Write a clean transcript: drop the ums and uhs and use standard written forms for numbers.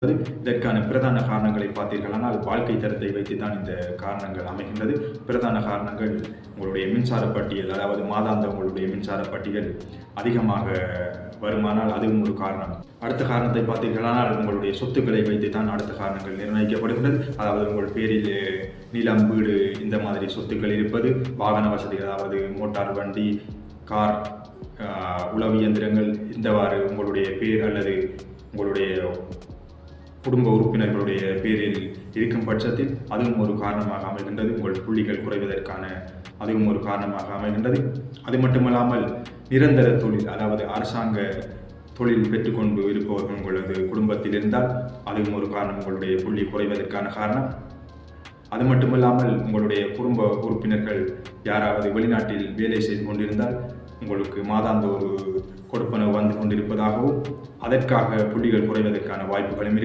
இதற்கான பிரதான காரணங்களை பார்த்தீர்களானால் வாழ்க்கை தரத்தை வைத்து தான் இந்த காரணங்கள் அமைகின்றது. பிரதான காரணங்கள் உங்களுடைய மின்சார பட்டியல், அதாவது மாதாந்த உங்களுடைய மின்சார பட்டியல் அதிகமாக வருமானால் அதுவும் ஒரு காரணம். அடுத்த காரணத்தை பார்த்தீர்களானால் உங்களுடைய சொத்துக்களை வைத்து தான் அடுத்த காரணங்கள் நிர்ணயிக்கப்படுகிறது. அதாவது உங்கள் பேரில் நிலம், வீடு இந்த மாதிரி சொத்துக்கள் இருப்பது, வாகன வசதி, அதாவது மோட்டார் வண்டி, கார், உளவு இயந்திரங்கள் இந்தவாறு உங்களுடைய பேர் அல்லது உங்களுடைய குடும்ப உறுப்பினர்களுடைய பேரில் இருக்கும் பட்சத்தில் அதுவும் ஒரு காரணமாக அமைகின்றது. உங்கள் புள்ளிகள் குறைவதற்கான அதுவும் ஒரு காரணமாக அமைகின்றது. அது மட்டுமல்லாமல் நிரந்தர தொழில், அதாவது அரசாங்க தொழில் பெற்றுக்கொண்டு இருப்பவர்கள் உங்களது குடும்பத்தில் இருந்தால் அதுவும் ஒரு காரணம், உங்களுடைய புள்ளி குறைவதற்கான காரணம். அது மட்டுமல்லாமல் உங்களுடைய குடும்ப உறுப்பினர்கள் யாராவது வெளிநாட்டில் வேலை செய்து கொண்டிருந்தால் உங்களுக்கு மாதாந்த ஒரு கொடுப்பனவு வந்து கொண்டிருப்பதாகவும் அதற்காக புள்ளிகள் குறைவதற்கான வாய்ப்புகளும் இருக்கு.